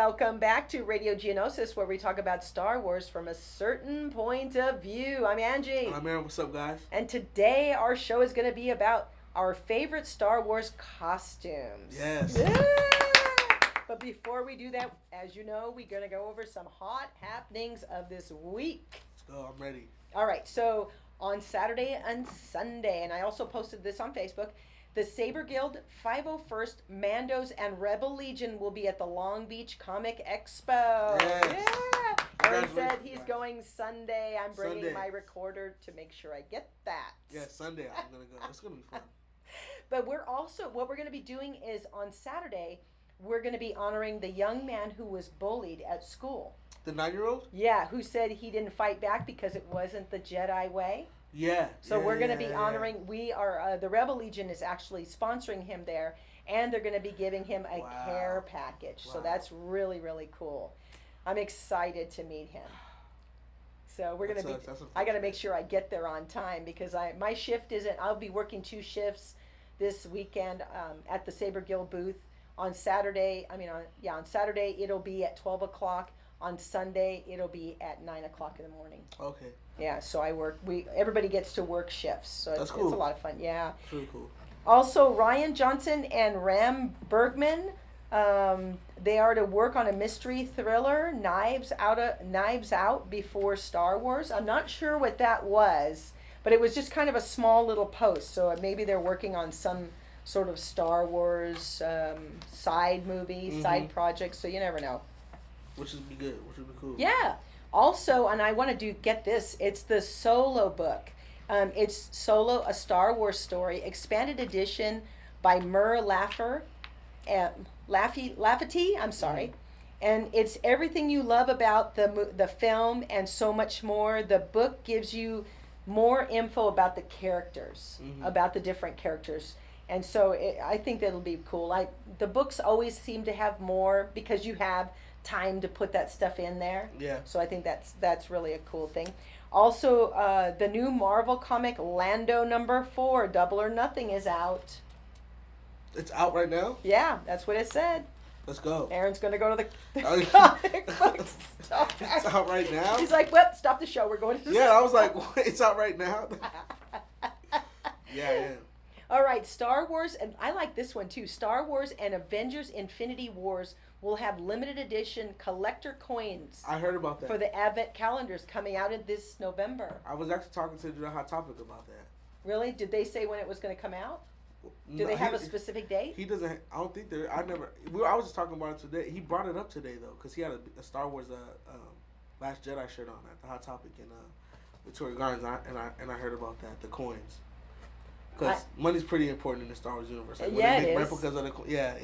Welcome back to Radio Geonosis, where we talk about Star Wars from a certain point of view. I'm Angie. I'm Aaron. What's up, guys? And today our show is going to be about our favorite Star Wars costumes. Yes. Yeah! But before we do that, as you know, we're going to go over some hot happenings of this week. Let's go. I'm ready. All right. So on Saturday and Sunday, and I also posted this on Facebook, the Saber Guild, 501st, Mandos, and Rebel Legion will be at the Long Beach Comic Expo. Yes. Yeah. Aaron said he's going Sunday. I'm bringing Sunday. my recorder to make sure I get that. Yeah, Sunday I'm going to go. It's going to be fun. But what we're going to be doing is on Saturday, we're going to be honoring the young man who was bullied at school. The 9-year-old? Yeah, who said he didn't fight back because it wasn't the Jedi way. Yeah. So we're going to be honoring, we are, the Rebel Legion is actually sponsoring him there, and they're going to be giving him a care package. So that's really, really cool. I'm excited to meet him. So we're going to be, I got to make sure I get there on time because my shift isn't, I'll be working 2 shifts this weekend at the Saber Guild booth. On Saturday, on Saturday it'll be at 12 o'clock. On Sunday, it'll be at 9 o'clock in the morning. Okay. Yeah, so everybody gets to work shifts. So That's cool. It's a lot of fun, yeah. It's really cool. Also, Ryan Johnson and Ram Bergman, they are to work on a mystery thriller, Knives Out before Star Wars. I'm not sure what that was, but it was just kind of a small little post. So maybe they're working on some sort of Star Wars side movie, side project, so you never know. Which would be good, which would be cool. Yeah. Also, and I want to get this, it's the Solo book. It's Solo, a Star Wars story, expanded edition by Mur Lafferty, I'm sorry. And it's everything you love about the film and so much more. The book gives you more info about the characters, about the different characters. And so I think that'll be cool. The books always seem to have more because you have time to put that stuff in there. Yeah. So I think that's really a cool thing. Also, the new Marvel comic Lando #4, Double or Nothing, is out. It's out right now? Yeah, that's what it said. Let's go. Aaron's going to go to the comic book store. It's out right now? He's like, well, stop the show. We're going to Yeah, I was like, what? It's out right now? Yeah. All right, Star Wars, and I like this one too. Star Wars and Avengers Infinity Wars will have limited edition collector coins. I heard about that. For the Advent calendars coming out in this November. I was actually talking to the Hot Topic about that. Really? Did they say when it was going to come out? Do they have a specific date? He doesn't. I don't think there. I was just talking about it today. He brought it up today though, because he had a Star Wars Last Jedi shirt on at the Hot Topic in Victoria Gardens, and I heard about that, the coins. Because money's pretty important in the Star Wars universe. Like, yeah, it is. Replicas of it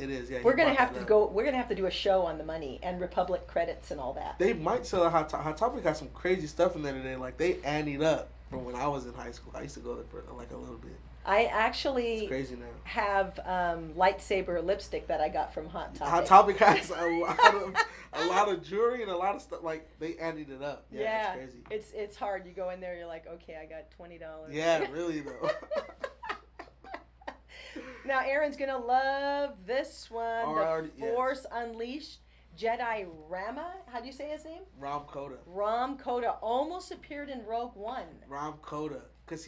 is. Yeah, we're gonna have to go. We're gonna have to do a show on the money and Republic credits and all that. They might sell a Hot Topic. Got some crazy stuff in there today. Like they anteed up from when I was in high school. I used to go there for like a little bit. I actually it's crazy now. Have lightsaber lipstick that I got from Hot Topic. Hot Topic has a lot of jewelry and a lot of stuff. Like they anteed it up. Yeah, it's crazy. It's hard. You go in there, you're like, okay, I got $20. Yeah, really though. Now Aaron's gonna love this one. The Force Unleashed Jedi Rama. How do you say his name? Ram Koda. Ram Koda almost appeared in Rogue One. Ram Koda, because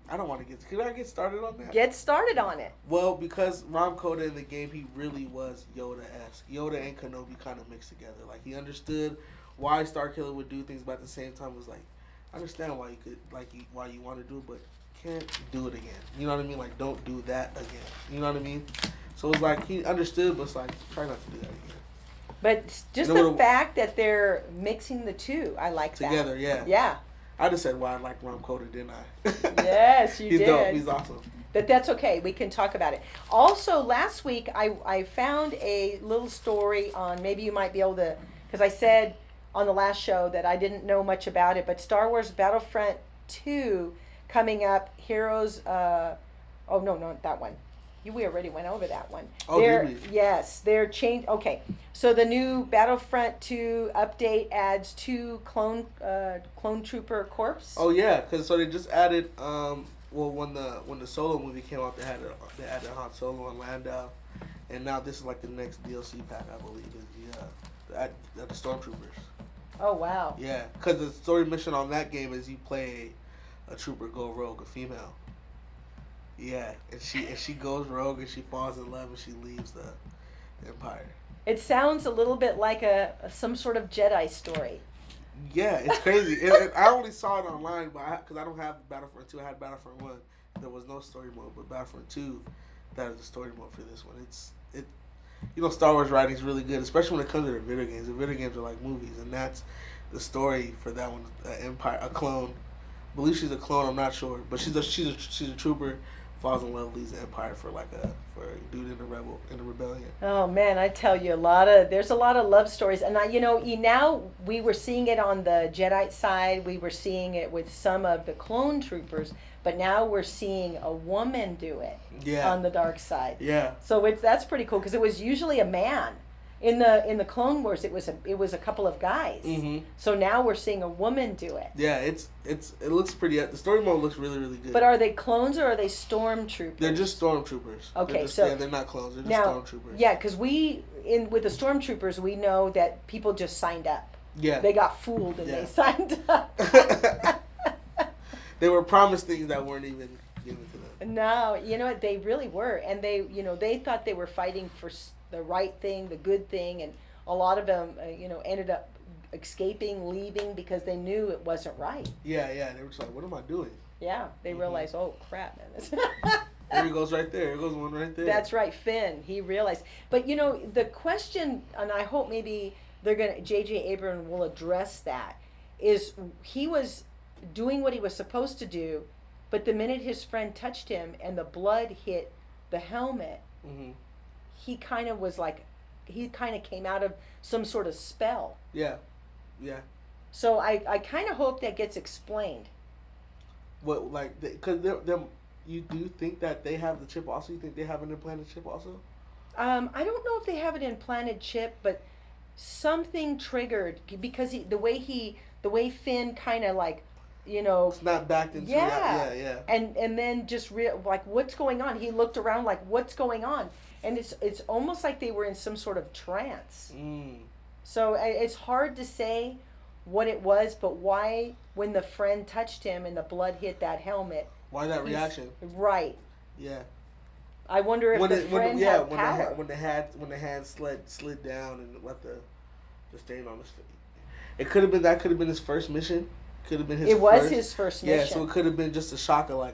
I don't want to get. Can I get started on that? Get started on it. Well, because Ram Koda in the game, he really was Yoda-esque. Yoda and Kenobi kind of mixed together. Like he understood why Starkiller would do things, but at the same time was like, I understand why you could why you want to do it, but can't do it again. You know what I mean? Like, don't do that again. You know what I mean? So it's like he understood, but it's like, try not to do that again. But just the fact that they're mixing the two, I like that. Together, yeah. Yeah. I just said why I like Ram Koda, didn't I? Yes, you did. He's dope. He's awesome. But that's okay. We can talk about it. Also, last week, I found a little story on, maybe you might be able to, because I said on the last show that I didn't know much about it, but Star Wars Battlefront 2 coming up, Heroes, no, not that one. We already went over that one. Oh, did we? Yes, they're changed. Okay, so the new Battlefront 2 update adds 2 clone trooper corps. Oh yeah, because so they just added when the Solo movie came out, they added Han Solo and Lando, and now this is like the next DLC pack, I believe, is the Stormtroopers. Oh wow. Yeah, because the story mission on that game is you play a trooper go rogue, a female. Yeah, and she goes rogue and she falls in love and she leaves the Empire. It sounds a little bit like some sort of Jedi story. Yeah, it's crazy. I only saw it online, but because I don't have Battlefront 2, I had Battlefront 1. There was no story mode, but Battlefront 2, that is the story mode for this one. Star Wars writing is really good, especially when it comes to the video games. The video games are like movies, and that's the story for that one. Empire, a clone. I believe she's a clone. I'm not sure, but she's a trooper. Falls in love, leaves the Empire for a dude in the rebellion. Oh man, I tell you, there's a lot of love stories, and now we were seeing it on the Jedi side. We were seeing it with some of the clone troopers, but now we're seeing a woman do it on the dark side. Yeah. So that's pretty cool because it was usually a man. In the Clone Wars, it was a couple of guys. Mm-hmm. So now we're seeing a woman do it. Yeah, it looks pretty. The story mode looks really, really good. But are they clones or are they stormtroopers? They're just stormtroopers. Okay, they're not clones. They're just stormtroopers. Yeah, because with the stormtroopers, we know that people just signed up. Yeah. They got fooled and they signed up. They were promised things that weren't even given to them. No, you know what? They really were, and they thought they were fighting for the right thing, the good thing, and a lot of them, ended up escaping, leaving because they knew it wasn't right. Yeah, they were just like, "What am I doing?" Yeah, they realized, "Oh crap, man!" There he goes, right there. There goes one right there. That's right, Finn. He realized, but the question, and I hope maybe J.J. Abrams will address that, is he was doing what he was supposed to do, but the minute his friend touched him and the blood hit the helmet. Mm-hmm. He kind of came out of some sort of spell. Yeah. So I kind of hope that gets explained. What, because you do think that they have the chip also? You think they have an implanted chip also? I don't know if they have an implanted chip, but something triggered because the way Finn kind of snapped back into yeah. And then just what's going on? He looked around like, what's going on? And it's almost like they were in some sort of trance. Mm. So it's hard to say what it was, but why, when the friend touched him and the blood hit that helmet, why that reaction? Right. Yeah. I wonder if the friend had power. When the hand slid down and let the stain on his face. That could have been his first mission. Could have been his. It was his first mission. Yeah, so it could have been just a shock of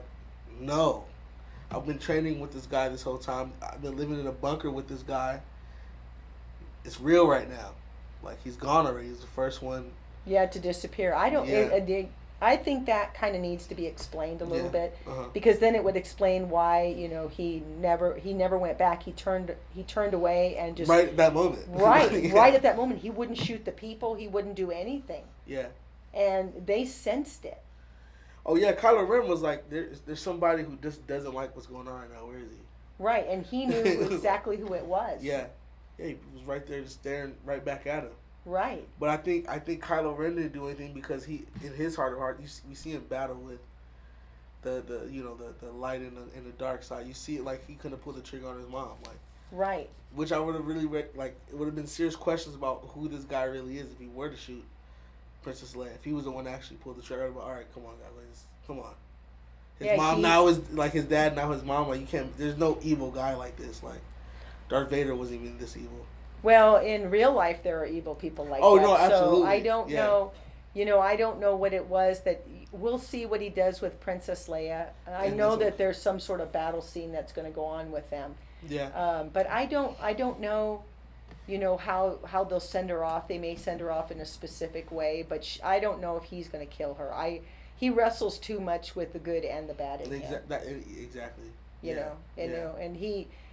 no. I've been training with this guy this whole time. I've been living in a bunker with this guy. It's real right now. He's gone already. He's the first one. Yeah, to disappear. I think that kind of needs to be explained a little bit, because then it would explain why he never went back. He turned away and just right at that moment. Right, right at that moment, he wouldn't shoot the people. He wouldn't do anything. Yeah. And they sensed it. Oh yeah, Kylo Ren was like, there's somebody who just doesn't like what's going on right now. Where is he? Right, and he knew exactly who it was. Yeah, he was right there, just staring right back at him. Right. But I think Kylo Ren didn't do anything because he, in his heart of heart, we see him battle with the light and the dark side. You see it he couldn't have pulled the trigger on his mom, Right. Which I would have really it would have been serious questions about who this guy really is if he were to shoot Princess Leia. If he was the one that actually pulled the trigger, I'd be all right, come on, guys, come on. His mom now is his dad. Now his mom. You can't. There's no evil guy like this. Darth Vader wasn't even this evil. Well, in real life, there are evil people like that. Oh no, absolutely. So I don't know. I don't know what it was that. We'll see what he does with Princess Leia. I know that there's some sort of battle scene that's going to go on with them. Yeah. But I don't know. How they'll send her off. They may send her off in a specific way, but I don't know if he's going to kill her. He wrestles too much with the good and the bad in him. Exactly. And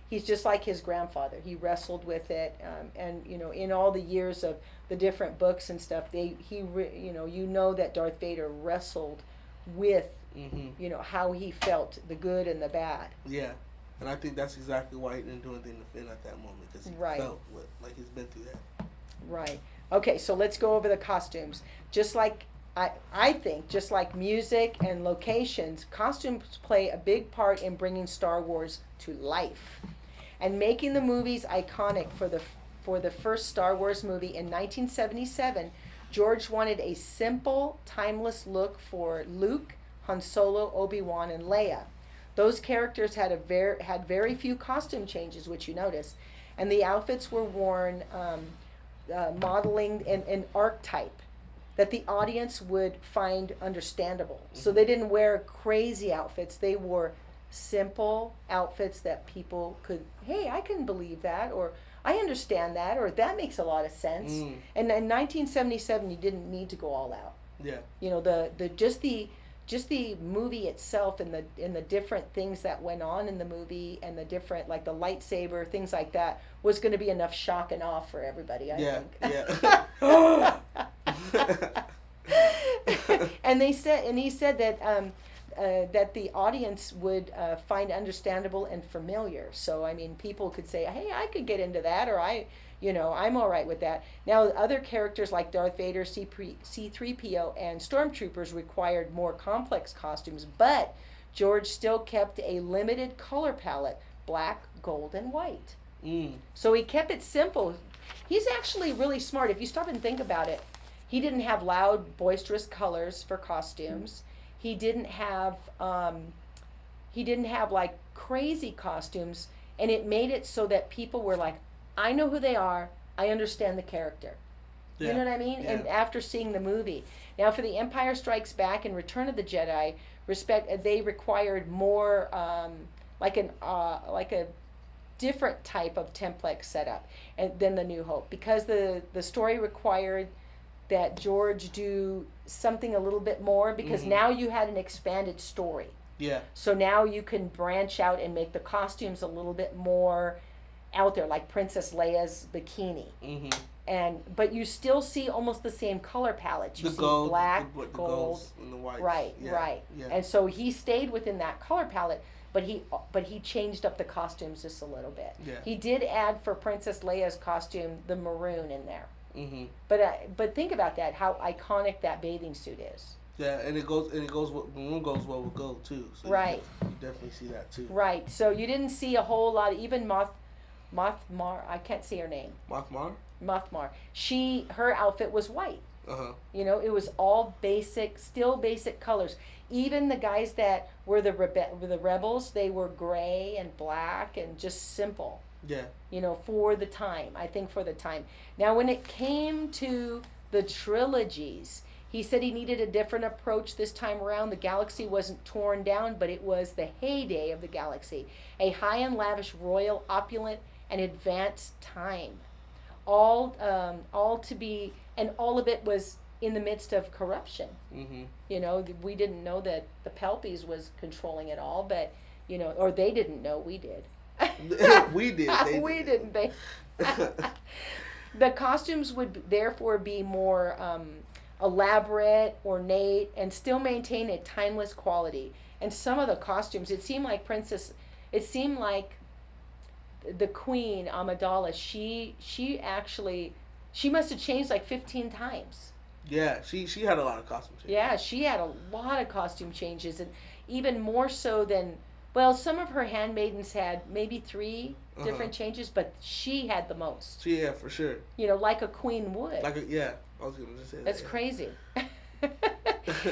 he's just like his grandfather. He wrestled with it, and in all the years of the different books and stuff, that Darth Vader wrestled with, how he felt the good and the bad. Yeah. And I think that's exactly why he didn't do anything to Finn at that moment, because he felt like he's been through that. Right. Okay, so let's go over the costumes. Just like I think, just like music and locations, costumes play a big part in bringing Star Wars to life. and making the movies iconic for the first Star Wars movie in 1977. George wanted a simple, timeless look for Luke, Han Solo, Obi-Wan, and Leia. Those characters had very few costume changes, which you notice, and the outfits were worn modeling an archetype that the audience would find understandable. So they didn't wear crazy outfits. They wore simple outfits that people could, hey, I can believe that, or I understand that, or that makes a lot of sense. And in 1977, you didn't need to go all out. Yeah. You know, just the movie itself and the different things that went on in the movie and the different, like the lightsaber, things like that, was going to be enough shock and awe for everybody, I think. Yeah. And he said that that the audience would find understandable and familiar. So I mean, people could say, "Hey, I could get into that," or I'm all right with that. Now, other characters like Darth Vader, C-3PO, and Stormtroopers required more complex costumes, but George still kept a limited color palette: black, gold, and white. So he kept it simple. He's actually really smart. If you stop and think about it, he didn't have loud, boisterous colors for costumes. He didn't have like crazy costumes, and it made it so that people were like, I know who they are. I understand the character. Yeah. You know what I mean? Yeah. And after seeing the movie. Now, for The Empire Strikes Back and Return of the Jedi, they required more like a different type of template setup than The New Hope, because the story required that George do something a little bit more, because now you had an expanded story. Yeah. So now you can branch out and make the costumes a little bit more out there, like Princess Leia's bikini. But you still see almost the same color palette. You see gold, black, gold, and the white. Right, right. Yeah. And so he stayed within that color palette, but he changed up the costumes just a little bit. Yeah. He did add for Princess Leia's costume the maroon in there. But think about that, how iconic that bathing suit is. Yeah, and it goes maroon goes well with gold too. So right. You definitely see that too. Right. So you didn't see a whole lot. Even Mothmar, I can't see her name. Mothmar. Her outfit was white. You know, it was all still basic colors. Even the guys that were the rebels, they were gray and black and just simple. Yeah. You know, for the time. Now, when it came to the trilogies, he said he needed a different approach this time around. The galaxy wasn't torn down, but it was the heyday of the galaxy. A high and lavish, royal, opulent, and advanced time. All of it was in the midst of corruption. You know, we didn't know that the Palpies was controlling it all, but, you know, or they didn't know, we did. We did. We didn't. The costumes would therefore be more elaborate, ornate, and still maintain a timeless quality. And some of the costumes, it seemed like the Queen Amidala. She must have changed like 15 times. Yeah, she had a lot of costume changes. Yeah, she had a lot of costume changes, and even more so than. Well, some of her handmaidens had maybe 3 different changes, but she had the most. Yeah, for sure. You know, like a queen would. I was going to just say that. That's crazy.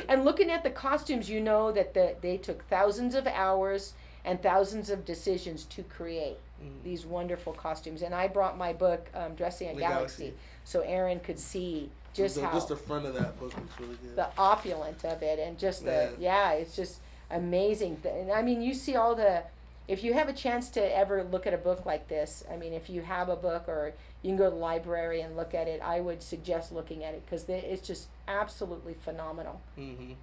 And looking at the costumes, you know that they took thousands of hours and thousands of decisions to create these wonderful costumes. And I brought my book, Dressing a Galaxy, so Aaron could see just the front of that book looks really good. The opulence of it, and just it's just amazing. And I mean, you see if you have a chance to ever look at a book like this, I mean, if you have a book or you can go to the library and look at it, I would suggest looking at it, because it's just absolutely phenomenal.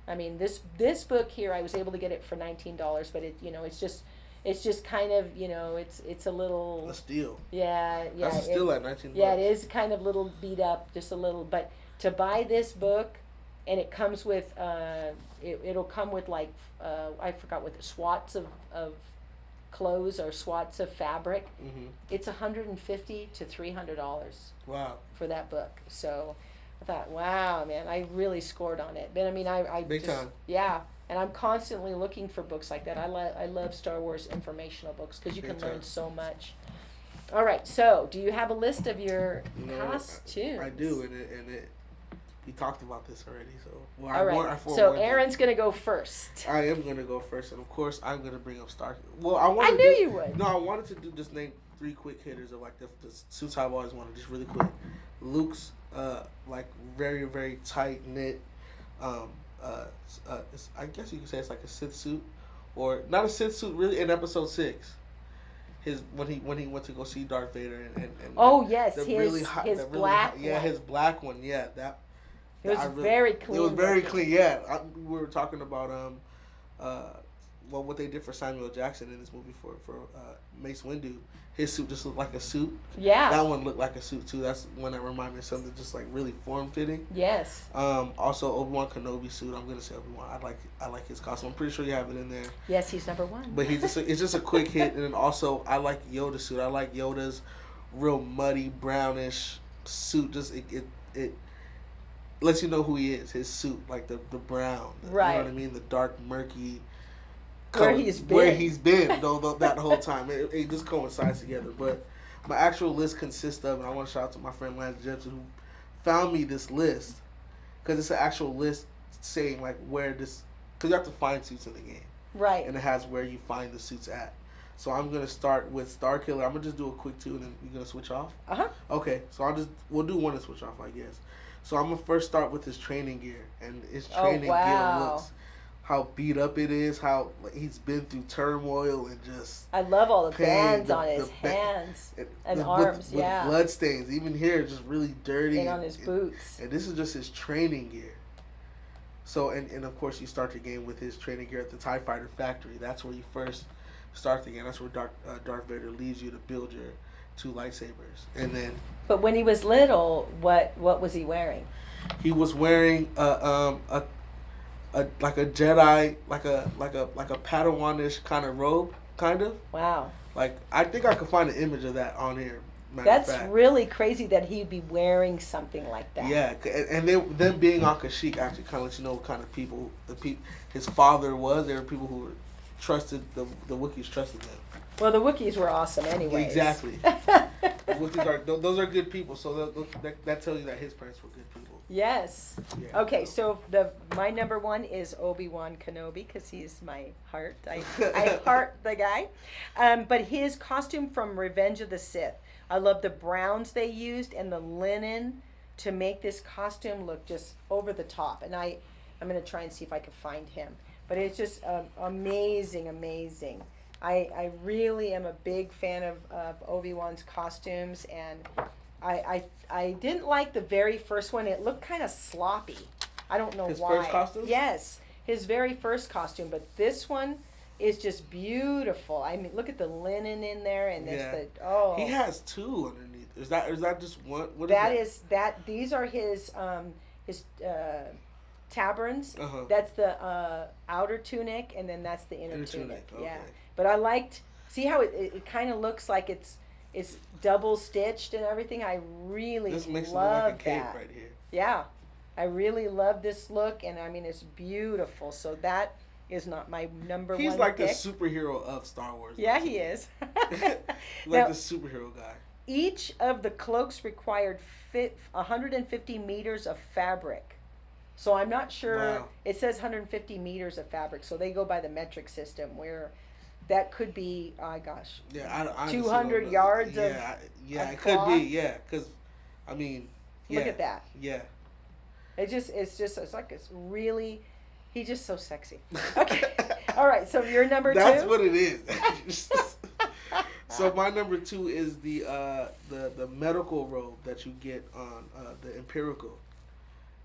I mean, this book here, I was able to get it for $19, but it's just kind of, you know, it's a little. A steal. Yeah. That's a steal at $19. Yeah, it is kind of little beat up, just a little, but to buy this book, and it comes with, it'll come with like, I forgot what the swats of clothes or swats of fabric. It's $150 to $300. Wow. For that book. So I thought, wow, man, I really scored on it. But I mean, I big time. Yeah, and I'm constantly looking for books like that. I love Star Wars informational books, because you can learn so much. All right. So, do you have a list of your costumes? I do, and it. We talked about this already, so. Well, All right. So Aaron's gonna go first. I am gonna go first, and of course I'm gonna bring up Stark. Well, I knew you would. No, I wanted to just name 3 quick hitters of like the suits I've always wanted, just really quick. Luke's like very very tight knit. I guess you could say it's like a Sith suit, or not a Sith suit really. In Episode 6. When he went to go see Darth Vader and oh yes, his really his black one. Yeah, his black one. Yeah, that. It was very clean. It was very clean. Yeah, we were talking about what they did for Samuel Jackson in this movie for Mace Windu. His suit just looked like a suit. Yeah. That one looked like a suit too. That's one that reminded me of something just like really form fitting. Yes. Also Obi-Wan Kenobi suit. I'm gonna say Obi-Wan. I like his costume. I'm pretty sure you have it in there. Yes, he's number 1. But it's just a quick hit, and then also I like Yoda's suit. I like Yoda's real muddy brownish suit. Just it lets you know who he is. His suit, like the brown. Right. You know what I mean? The dark murky. Where he's been though that whole time. It just coincides together. But my actual list consists of, and I want to shout out to my friend Lance Jepson who found me this list, because it's an actual list saying like where this, because you have to find suits in the game. Right. And it has where you find the suits at. So I'm gonna start with Starkiller. I'm gonna just do a quick 2, and then you're gonna switch off. Okay. So we'll do one and switch off, I guess. So I'm gonna first start with his training gear, and his training gear looks. How beat up it is, how he's been through turmoil and just. I love all the bands on his hands and arms, with blood stains. Even here, just really dirty. And on his boots. And this is just his training gear. So, and of course, you start your game with his training gear at the TIE Fighter factory. That's where you first start the game. That's where Darth Vader leaves you to build your 2 lightsabers, and then. But when he was little, what was he wearing? He was wearing like a Jedi, like a Padawanish kind of robe, kind of. Wow. Like I think I could find an image of that on here. That's really crazy that he'd be wearing something like that. Yeah, and them being on Kashyyyk actually kind of lets you know what kind of people his father was. There were people who trusted the Wookiees trusted them. Well, the Wookiees were awesome anyway. Exactly. The Wookiees those are good people. So that tells you that his parents were good people. Yes. Yeah, okay, so my number 1 is Obi-Wan Kenobi because he's my heart. I heart the guy. But his costume from Revenge of the Sith. I love the browns they used and the linen to make this costume look just over the top. And I'm going to try and see if I can find him. But it's just amazing, amazing. I really am a big fan of Obi-Wan's costumes, and I didn't like the very first one. It looked kind of sloppy. I don't know why. His first costume? Yes, his very first costume. But this one is just beautiful. I mean, look at the linen in there, and He has 2 underneath. Is that just one? What is that? These are his tabarns. That's the outer tunic, and then that's the inner tunic. Okay. Yeah, but I liked. See how it kind of looks like it's double stitched and everything. I really this makes love it look like a cape that. right here. Yeah, I really love this look, and I mean it's beautiful. So that is not my number 1 He's like pick. the superhero of Star Wars. Yeah, he is. Now, the superhero guy. Each of the cloaks required 150 meters of fabric. So I'm not sure. Wow. It says 150 meters of fabric, so they go by the metric system where that could be, yeah, I 200 yards of it could be, yeah, because, I mean, yeah. Look at that. Yeah. It's like it's really, he's just so sexy. Okay. All right, so your number 2? That's what it is. So my number 2 is the medical robe that you get on the Empirical.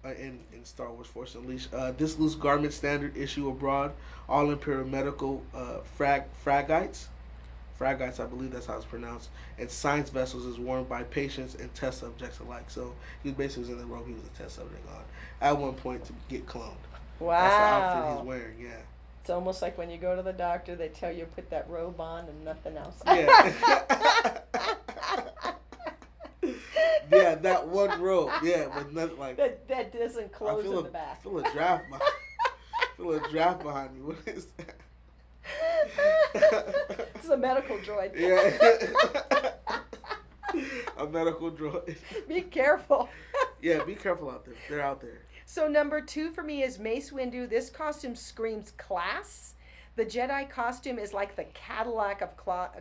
In Star Wars Force Unleashed. This loose garment standard issue abroad, all Imperial medical fragites, I believe that's how it's pronounced, and science vessels is worn by patients and test subjects alike. So he basically was in the robe he was a test subject on at one point to get cloned. Wow. That's the outfit he's wearing, yeah. It's almost like when you go to the doctor, they tell you to put that robe on and nothing else. Yeah. Yeah, that one robe. Yeah, but nothing like that doesn't close in the back. I feel a draft behind me. What is that? It's a medical droid. Yeah. A medical droid. Be careful. Yeah, be careful out there. They're out there. So number 2 for me is Mace Windu. This costume screams class. The Jedi costume is like the Cadillac of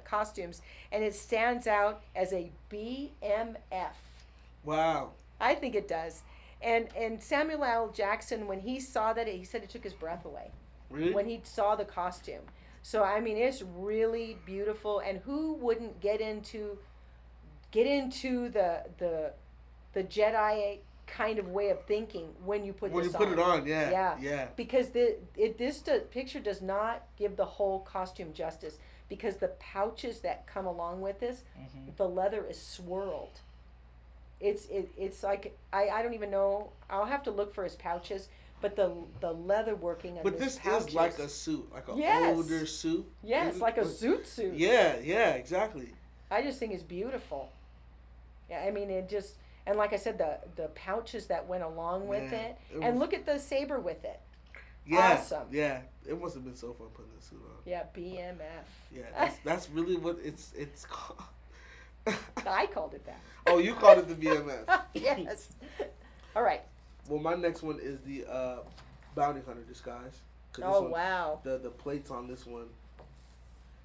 costumes, and it stands out as a BMF. Wow. I think it does. And Samuel L. Jackson, when he saw that, he said it took his breath away. Really? When he saw the costume. So I mean, it's really beautiful. And who wouldn't get into the Jedi kind of way of thinking when you put this on? When you put it on, yeah. Because this picture does not give the whole costume justice, because the pouches that come along with this, the leather is swirled. It's like I don't even know. I'll have to look for his pouches, but the leather working on but this pouches. Is like a suit, like an older suit. Yes, like a zoot suit. Yeah, exactly. I just think it's beautiful. Yeah, I mean it just, and like I said, the pouches that went along with it, and look at the saber with it. Yeah, awesome. Yeah, it must have been so fun putting the suit on. Yeah, BMF. Yeah, that's really what it's called. I called it that. Oh, you called it the BMF. Yes. All right. Well, my next one is the bounty hunter disguise. Oh, wow. The plates on this one,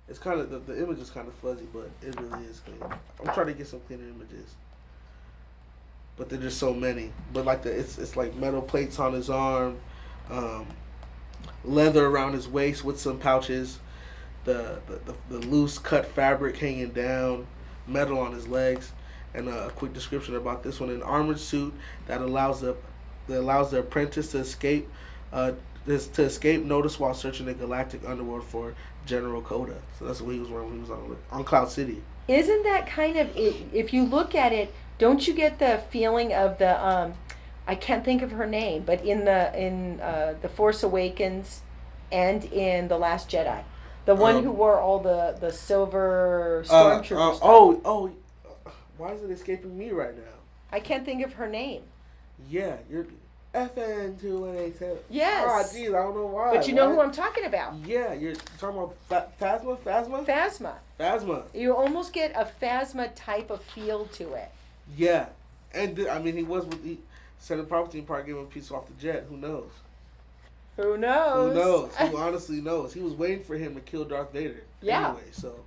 it's kind of the image is kind of fuzzy, but it really is clean. I'm trying to get some cleaner images, but there's just so many. But like it's like metal plates on his arm, leather around his waist with some pouches, the loose cut fabric hanging down, metal on his legs, and a quick description about this one: an armored suit that allows the apprentice to escape notice while searching the galactic underworld for General Coda. So that's what he was wearing when he was on Cloud City. Isn't that kind of, if you look at it, don't you get the feeling of the I can't think of her name, but in the Force Awakens and in The Last Jedi, the one who wore all the silver stormtroopers. Why is it escaping me right now? I can't think of her name. Yeah, you're FN2187. Yes. Ah, geez, I don't know why. But you know who I'm talking about. Yeah, you're talking about Phasma? Phasma. You almost get a Phasma type of feel to it. Yeah. And, I mean, he was with the Senate Palpatine part gave him a piece off the jet. Who knows? Who knows? Who honestly knows? He was waiting for him to kill Darth Vader. Yeah. Anyway, so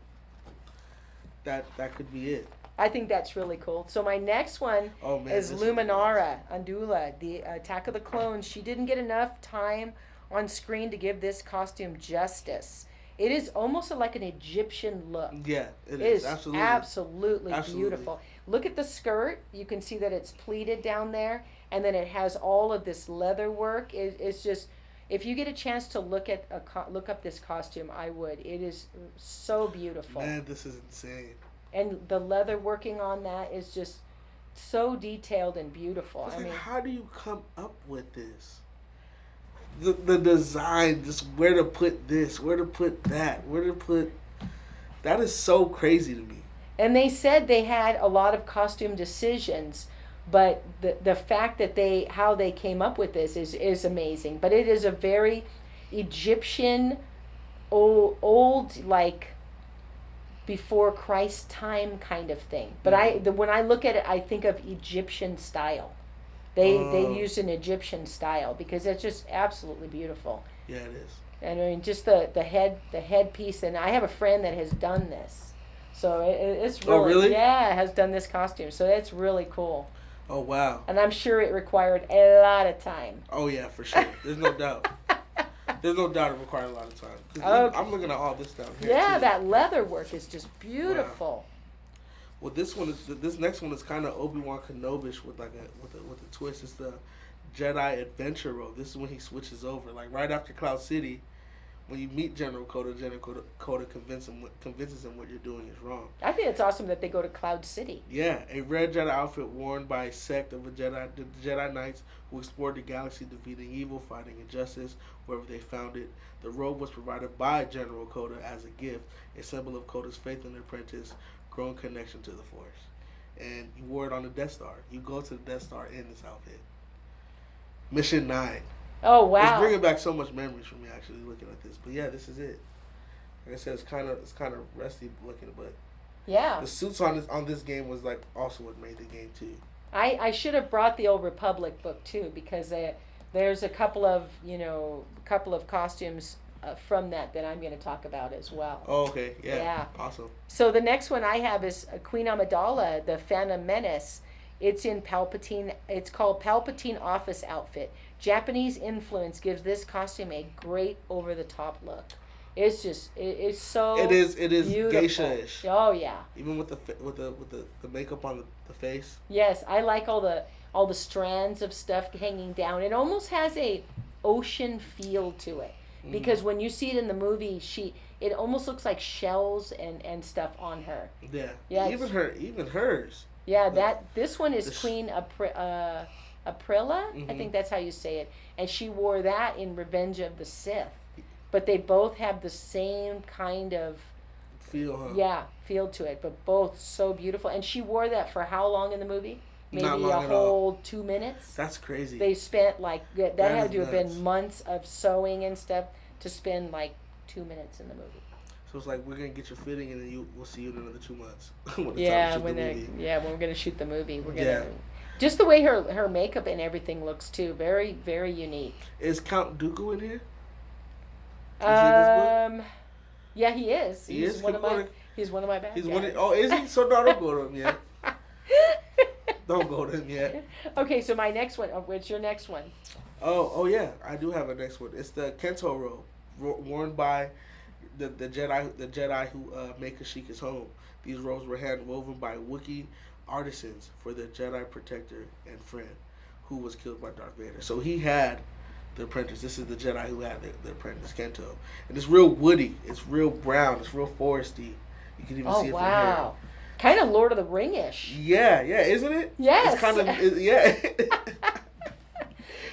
that could be it. I think that's really cool. So my next one is Luminara Undula, the Attack of the Clones. She didn't get enough time on screen to give this costume justice. It is almost like an Egyptian look. Yeah, it is. Absolutely Beautiful. Look at the skirt. You can see that it's pleated down there, and then it has all of this leather work. It's just, if you get a chance to look up this costume, I would. It is so beautiful. Man, this is insane. And the leather working on that is just so detailed and beautiful. I mean, how do you come up with this? The design, just where to put this, where to put that, that is so crazy to me. And they said they had a lot of costume decisions, but the fact that how they came up with this is amazing. But it is a very Egyptian, old like before Christ time kind of thing. But when I look at it, I think of Egyptian style. They used an Egyptian style because it's just absolutely beautiful. Yeah, it is. And I mean, just the headpiece. And I have a friend that has done this, so it's really, really? has done this costume. So it's really cool. Oh wow! And I'm sure it required a lot of time. Oh yeah, for sure. There's no doubt. There's no doubt it required a lot of time. Okay. I'm looking at all this down here. Yeah, too. that leather work is just beautiful. Wow. Well, this next one is kind of Obi-Wan Kenobi-ish with a twist. It's the Jedi Adventure Road. This is when he switches over, like right after Cloud City. When you meet General Coda convinces him what you're doing is wrong. I think it's awesome that they go to Cloud City. Yeah, a red Jedi outfit worn by a sect of the Jedi Knights who explored the galaxy, defeating evil, fighting injustice wherever they found it. The robe was provided by General Coda as a gift, a symbol of Coda's faith in the apprentice, growing connection to the Force. And you wore it on the Death Star. You go to the Death Star in this outfit. Mission 9. Oh wow! It's bringing back so much memories for me actually looking at this. But yeah, this is it. Like I said, it's kind of rusty looking, but Yeah. The suits on this game was like also what made the game too. I should have brought the old Republic book too, because there's a couple of costumes from that I'm going to talk about as well. Oh, okay. Yeah. Awesome. So the next one I have is Queen Amidala, the Phantom Menace. It's in Palpatine. It's called Palpatine Office Outfit. Japanese influence gives this costume a great over-the-top look. It's just it's so. It is beautiful. geisha-ish. Oh yeah. Even with the makeup on the face. Yes, I like all the strands of stuff hanging down. It almost has a ocean feel to it, because when you see it in the movie, it almost looks like shells and stuff on her. Yeah. Yeah. Even hers. Yeah, this one is Queen Aprilla. Mm-hmm. I think that's how you say it. And she wore that in Revenge of the Sith. But they both have the same kind of feel, huh? Yeah, feel to it. But both so beautiful. And she wore that for how long in the movie? Maybe Not long a whole 2 minutes. That's crazy. They spent that had to have nuts. been months of sewing and stuff to spend 2 minutes in the movie. So it's like, we're gonna get your fitting, and then we'll see you in another 2 months. when we're gonna shoot the movie, we're gonna. Yeah. Just the way her makeup and everything looks too, very very unique. Is Count Dooku in here? Is yeah, he is. He's one of my bad guys. Is he? So no, don't go to him yet. Don't go to him yet. Okay, so my next one. What's your next one? Oh yeah, I do have a next one. It's the Kento robe, worn by the Jedi who make Kashyyyk his home. These robes were hand woven by Wookiee artisans for their Jedi protector and friend, who was killed by Darth Vader. So he had the apprentice. This is the Jedi who had the apprentice, Kento. And it's real woody. It's real brown. It's real foresty. You can even see it from here. Kind of Lord of the Ring-ish. Yeah, isn't it? Yes. It's kind of, yeah.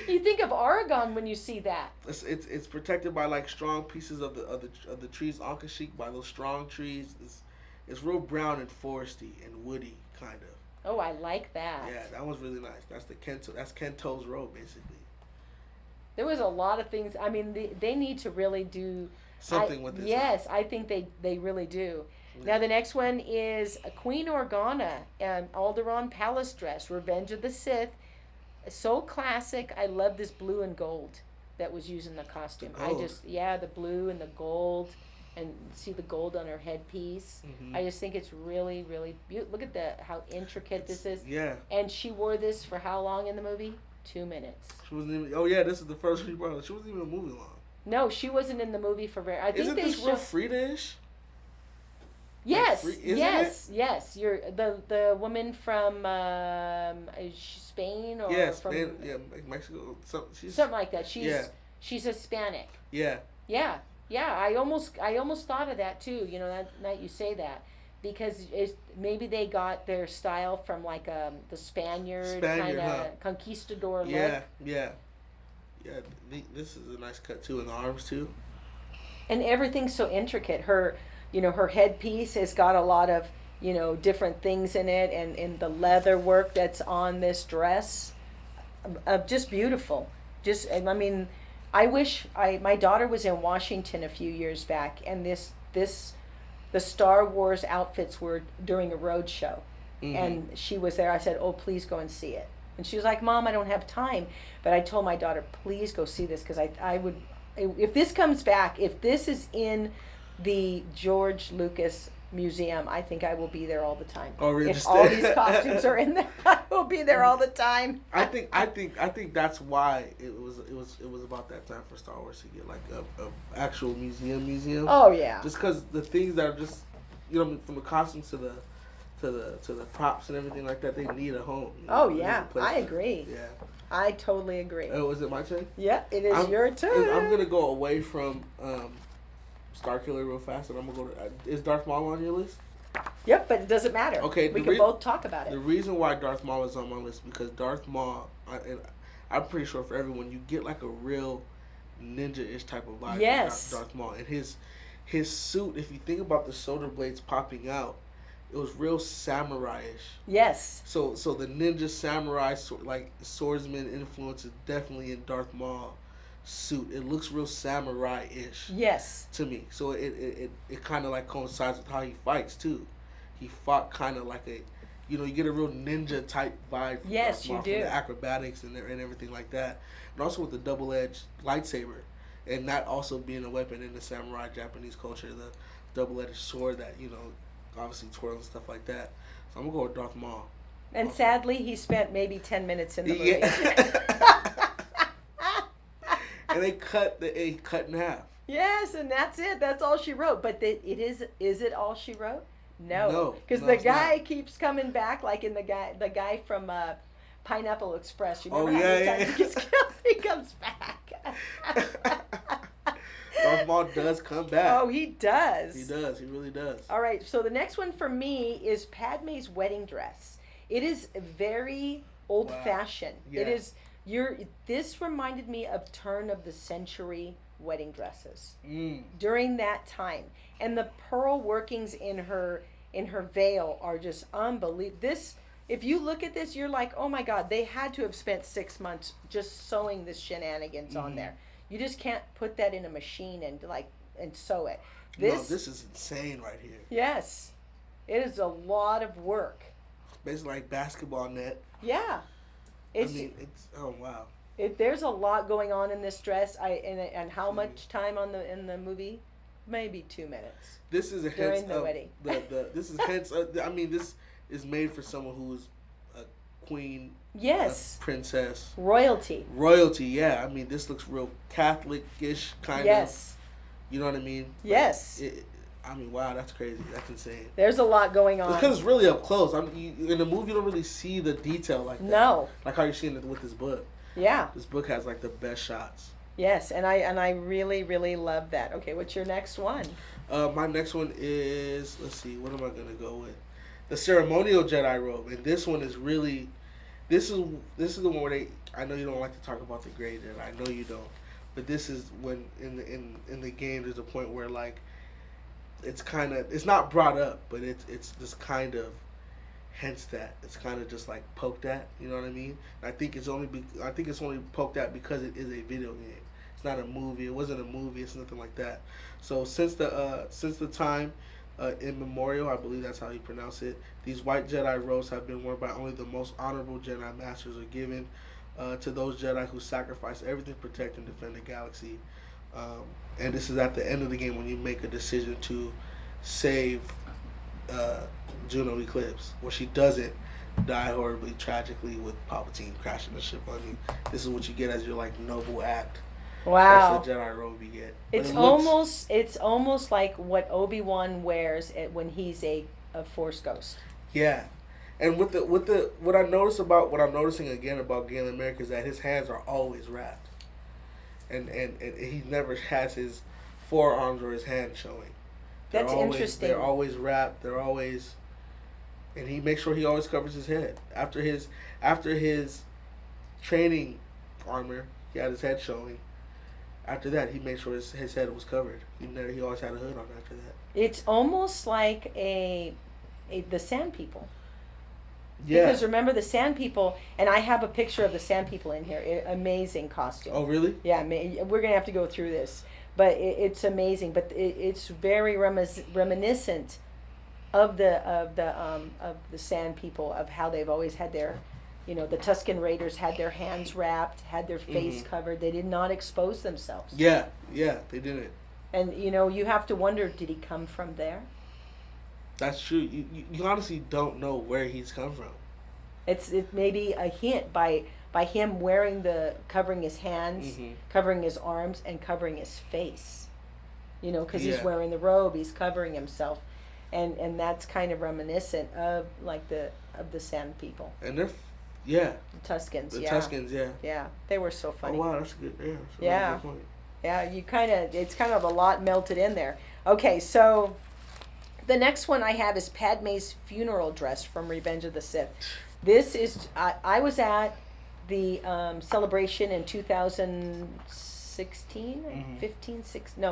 You think of Oregon when you see that. It's protected by strong pieces of the trees on Kashyyyk, by those strong trees. It's real brown and foresty and woody kind of. Oh, I like that. Yeah, that was really nice. That's Kento's robe basically. There was a lot of things. I mean, they need to really do something with this. Yes, I think they really do. Yeah. Now the next one is Queen Organa and Alderaan Palace dress, Revenge of the Sith. So classic. I love this blue and gold that was used in the costume. The blue and the gold, and see the gold on her headpiece. Mm-hmm. I just think it's really, really beautiful. Look at how intricate this is. Yeah. And she wore this for how long in the movie? 2 minutes. She wasn't even. Oh yeah, this is the first she brought. She wasn't even in the movie long. No, she wasn't in the movie for very. I think Isn't this real Frida-ish? Yes, yes. You're the woman from Spain or Spain, Mexico. Something like that. She's Hispanic. Yeah. Yeah. I almost thought of that too. You know, that night you say that, because maybe they got their style from the Spaniard kind of conquistador look. Yeah. This is a nice cut too in the arms too. And everything's so intricate. Her headpiece has got a lot of, different things in it, and the leather work that's on this dress, just beautiful. I wish my daughter was in Washington a few years back, and the Star Wars outfits were during a road show, and she was there. I said, "Oh, please go and see it." And she was like, "Mom, I don't have time," but I told my daughter, "Please go see this, because I would, if this comes back, if this is in the George Lucas Museum, I think I will be there all the time. Oh, really? If all these costumes are in there, I will be there all the time." I think that's why it was about that time for Star Wars to get a actual museum. Oh yeah. Just because the things that are just, from the costumes to the props and everything like that, they need a home. Oh yeah, I agree. Yeah. I totally agree. Oh, is it my turn? Yeah, it is your turn. I'm gonna go away from Starkiller real fast, and I'm gonna go to. Is Darth Maul on your list? Yep, but it doesn't matter. Okay, we can both talk about it. The reason why Darth Maul is on my list, because Darth Maul, I'm pretty sure for everyone, you get a real ninja-ish type of vibe. Yes. From Darth Maul, and his suit. If you think about the shoulder blades popping out, it was real samurai-ish. Yes. So the ninja samurai swordsman influence is definitely in Darth Maul suit. It looks real samurai-ish. Yes. To me, so it kind of coincides with how he fights too. he fought kind of like a, you get a real ninja type vibe from Yes, Darth you Maul, do. from the acrobatics and everything like that, and also with the double-edged lightsaber, and that also being a weapon in the samurai Japanese culture, the double-edged sword that obviously twirls and stuff like that. So I'm gonna go with Darth Maul. And sadly, he spent maybe 10 minutes in the movie. Yeah. And they cut in half. Yes, and that's it. That's all she wrote. But is it all she wrote? No, because No, the it's guy not. keeps coming back, like in the guy from Pineapple Express. You remember Oh, how many yeah, times yeah. he gets killed? He comes back. Darth Maul does come back. Oh, he does. He does. He really does. All right. So the next one for me is Padme's wedding dress. It is very old-fashioned. Yeah. It is. This reminded me of turn of the century wedding dresses during that time, and the pearl workings in her veil are just unbelievable. This, if you look at this, you're like, oh my God, they had to have spent 6 months just sewing this shenanigans on there. You just can't put that in a machine and sew it. This is insane right here. Yes, it is a lot of work. Basically like basketball net. Yeah, it's oh wow. There's a lot going on in this dress. And how much time in the movie? Maybe 2 minutes. This is a during hence the of wedding. This is hence. This is made for someone who is a queen. Yes. A princess. Royalty. Yeah. This looks real Catholic-ish kind of. Yes. You know what I mean? Yes. Wow, that's crazy. That's insane. There's a lot going on. Because it's really up close. In the movie, you don't really see the detail like that. No. Like how you're seeing it with this book. Yeah. This book has like the best shots. Yes, and I really, really love that. Okay, what's your next one? My next one is, let's see, what am I gonna go with? The ceremonial Jedi robe, and this one is really, this is the one where I know you don't like to talk about the gray Jedi. I know you don't, but this is when in the game there's a point where like, it's not brought up, but it's just kind of hence that it's kind of just like poked at. You know what I mean? I think it's only poked at because it is a video game. It's not a movie. It wasn't a movie. It's nothing like that. So since the time immemorial, I believe that's how you pronounce it, these white Jedi robes have been worn by only the most honorable Jedi Masters, are given to those Jedi who sacrifice everything to protect and defend the galaxy. And this is at the end of the game when you make a decision to save Juno Eclipse, where she doesn't die horribly, tragically with Palpatine crashing the ship on you. This is what you get as your like noble act. Wow. That's the Jedi robe you get. It's almost like what Obi-Wan wears when he's a Force ghost. Yeah. And what I'm noticing again about Galen Merrick is that his hands are always wrapped. And he never has his forearms or his hand showing. That's interesting. They're always wrapped. They're always, and he makes sure he always covers his head. After his training armor, he had his head showing. After that, he made sure his head was covered. He always had a hood on after that. It's almost like the Sand People. Yeah. Because remember the Sand People, and I have a picture of the Sand People in here. Amazing costume. Oh, really? Yeah, we're gonna have to go through this, but it's amazing. But it's very reminiscent of the Sand People, of how they've always had their, the Tusken Raiders had their hands wrapped, had their face covered. They did not expose themselves. Yeah, they didn't. And you have to wonder, did he come from there? That's true. You honestly don't know where he's come from. It may be a hint by him covering his hands, covering his arms, and covering his face. Because he's wearing the robe, he's covering himself, and that's kind of reminiscent of like the Sand People. And they're, the Tuskens. The Tuskens, yeah. Yeah, they were so funny. Oh wow, that's a good. Yeah. Yeah. Really good point. Yeah, it's kind of a lot melted in there. Okay, so the next one I have is Padme's funeral dress from Revenge of the Sith. This is, I was at the celebration in 2016,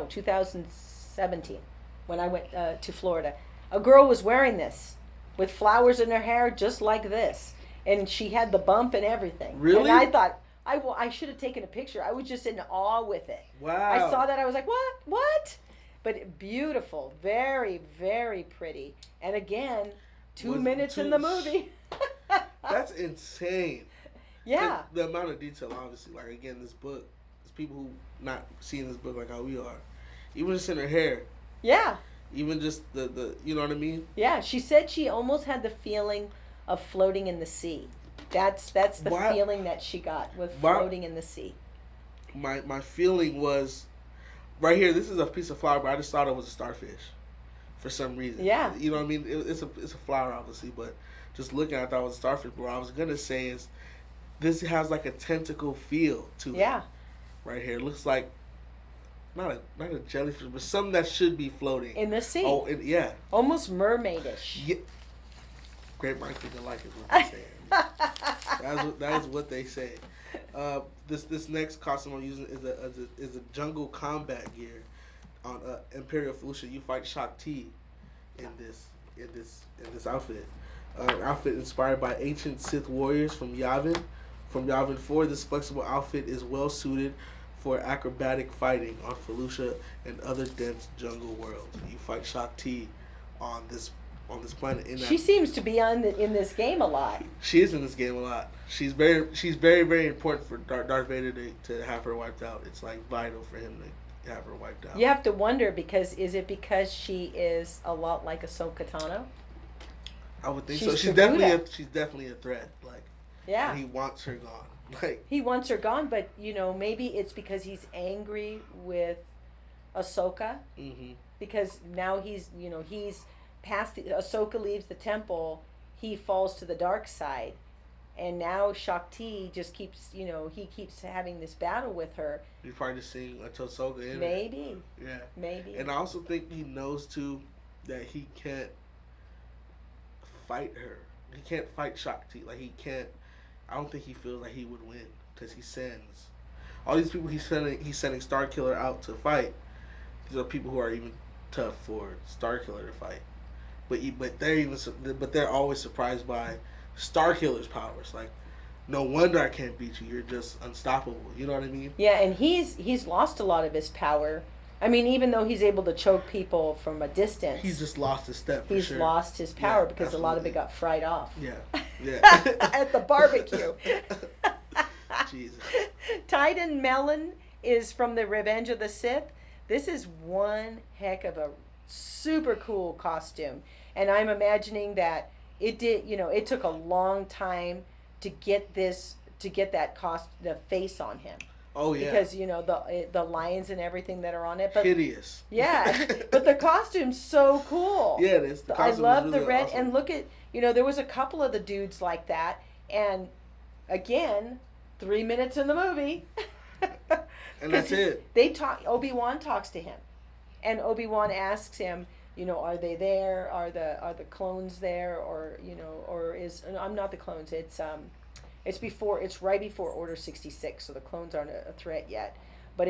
2017, when I went to Florida. A girl was wearing this with flowers in her hair just like this. And she had the bump and everything. Really? And I thought, I should have taken a picture. I was just in awe with it. Wow. I saw that. I was like, what? but beautiful, very, very pretty. And again, 2 Was minutes in two- the movie. That's insane. Yeah. The amount of detail, obviously. Like, again, this book, there's people who not seeing this book like how we are. Even just in her hair. Yeah. Even just the you know what I mean? Yeah. She said she almost had the feeling of floating in the sea. That's the feeling that she got with floating in the sea. My feeling was, right here, this is a piece of flower, but I just thought it was a starfish for some reason. Yeah. You know what I mean? It's a flower, obviously, but just looking at it, I thought it was a starfish. But what I was going to say is, this has like a tentacle feel to it. Yeah. Right here. It looks like, not a jellyfish, but something that should be floating. In the sea. Oh, yeah. Almost mermaidish. Yeah. Great minds think alike is what they're saying. That is what they say. This next costume I'm using is a jungle combat gear on Imperial Felucia. You fight Shakti in this outfit. An outfit inspired by ancient Sith warriors from Yavin. From Yavin 4, this flexible outfit is well suited for acrobatic fighting on Felucia and other dense jungle worlds. You fight Shakti on this planet. She seems to be in this game a lot. She is in this game a lot. She's very, very important for Darth Vader to have her wiped out. It's like vital for him to have her wiped out. You have to wonder, because she is a lot like Ahsoka Tano? I would think She's so. She's Tabuda. definitely a threat. Like, Yeah. and he wants her gone. Like, he wants her gone, but maybe it's because he's angry with Ahsoka, because now he's past Ahsoka leaves the temple, he falls to the dark side, and now Shakti just keeps he keeps having this battle with her. He's probably just seeing a Ahsoka in Maybe. it. Yeah. Maybe. And I also think he knows too that he can't fight her. He can't fight Shakti. Like, he can't. I don't think he feels like he would win, because he sends all these people he's sending Starkiller out to fight. These are people who are even tough for Starkiller to fight. But they're always surprised by Starkiller's powers. Like, no wonder I can't beat you. You're just unstoppable. You know what I mean? Yeah, and he's lost a lot of his power. I mean, even though he's able to choke people from a distance, He's just lost his step. he's sure. lost his power, Yeah, because absolutely. a lot of it got fried off. Yeah. Yeah. At the barbecue. Jesus. Titan Melon is from the Revenge of the Sith. This is one heck of a super cool costume, and I'm imagining that it took a long time to get the face on him. Oh yeah. Because the lions and everything that are on it, but hideous. yeah, but the costume's so cool. Yeah, it is. The I costume love is the really red, awesome. and look at there was a couple of the dudes like that, and again, 3 minutes in the movie, And that's it. Obi-Wan talks to him, and Obi-Wan asks him, are they there? Are the clones there? Or I'm not the clones. It's right before Order 66, so the clones aren't a threat yet. But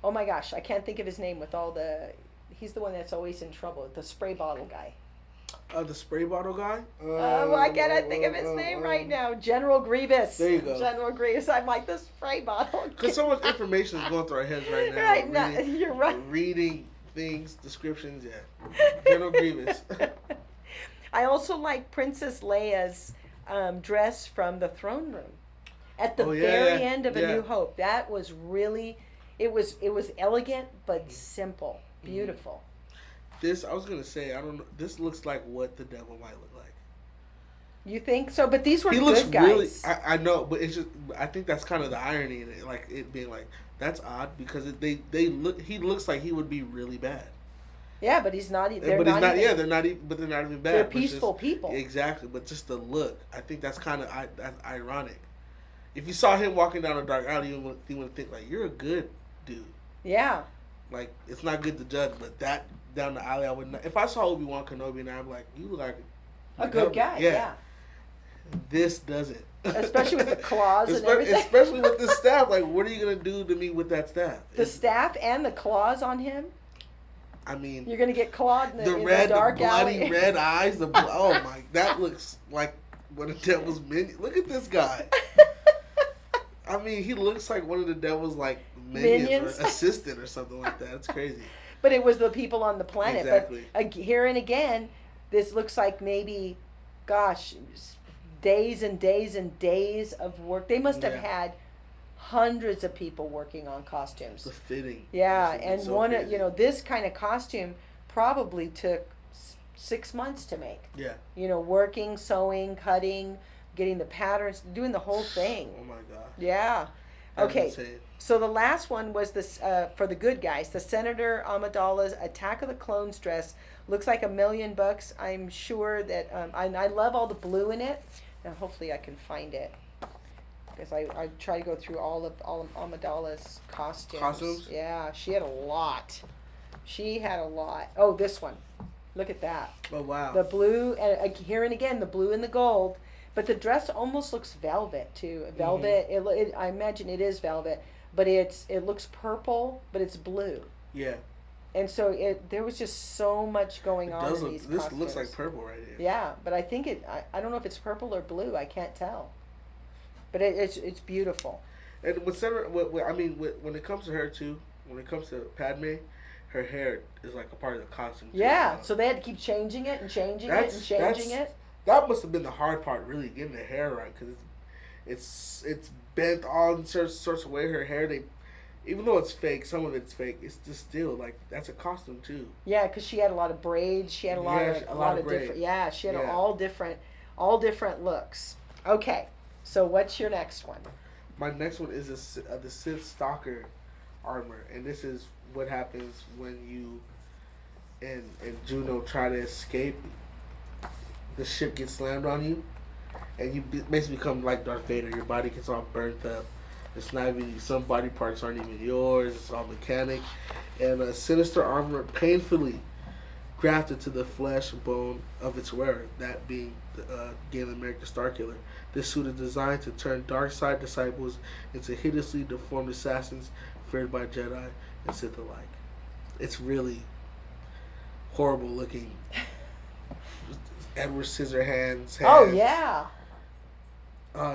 oh my gosh, I can't think of his name he's the one that's always in trouble, the spray bottle guy. The spray bottle guy? Why can't I think of his name right now? General Grievous. There you go. General Grievous. I'm like, the spray bottle. Because so much information is going through our heads right now. Right now, you're right. Reading things, descriptions, yeah. General Grievous. I also like Princess Leia's dress from the throne room at the very end of A New Hope. That was really, it was elegant but simple, beautiful. I was gonna say, I don't know. This looks like what the devil might look like. You think so? But these were He good looks guys. really. I know, but it's just. I think that's kind of the irony in it, like it being like that's odd because they look. He looks like he would be really bad. Yeah, but he's not. They're not even bad. They're peaceful people. Exactly, but just the look. I think that's kind of that's ironic. If you saw him walking down a dark alley, you would think like you're a good dude. Yeah. Like it's not good to judge, but that down the alley, I would not. If I saw Obi-Wan Kenobi, and I'm like, you look like a good guy. Yeah. This doesn't. Especially with the claws and everything. Especially with the staff. Like, what are you gonna do to me with that staff? The staff and the claws on him. I mean, you're gonna get clawed in the dark bloody alley. red eyes. Oh my, that looks like one of the devil's minions. Look at this guy. I mean, he looks like one of the devil's like Minions. or assistant or something like that. It's crazy. But it was the people on the planet. Exactly. But here and again, this looks like maybe, gosh, days and days and days of work. They must have had hundreds of people working on costumes. The fitting. Yeah, and so one, crazy. this kind of costume probably took 6 months to make. Yeah. Working, sewing, cutting, getting the patterns, doing the whole thing. Oh my god. Yeah. Okay. So the last one was this for the good guys. The Senator Amidala's Attack of the Clones dress looks like $1 million. I'm sure that I love all the blue in it. Now hopefully I can find it because I try to go through all of Amidala's costumes. Costumes? Yeah, she had a lot. Oh, this one. Look at that. Oh wow. The blue and here and again the blue and the gold. But the dress almost looks velvet too. Velvet. Mm-hmm. I imagine it is velvet, but it looks purple, but it's blue. Yeah. And so there was just so much going on in these costumes. This looks like purple right here. Yeah, but I think I don't know if it's purple or blue. I can't tell. But it's beautiful. And when it comes to her too, when it comes to Padme, her hair is like a part of the costume too. Yeah. So they had to keep changing it and changing it. That must have been the hard part, really getting the hair right, because it's bent all in sorts of way. Her hair, even though it's fake, some of it's fake. It's just still like that's a costume too. Yeah, because she had a lot of braids. She had a lot of different. Yeah, she had all different looks. Okay, so what's your next one? My next one is the Sith Stalker armor, and this is what happens when you and Juno try to escape. The ship gets slammed on you, and you basically become like Darth Vader. Your body gets all burnt up. It's not even, some body parts aren't even yours. It's all mechanic. And a sinister armor painfully grafted to the flesh and bone of its wearer, that being Galen Merrick, the Starkiller. This suit is designed to turn dark side disciples into hideously deformed assassins feared by Jedi and Sith alike. It's really horrible looking. Edward Scissorhands. Oh yeah.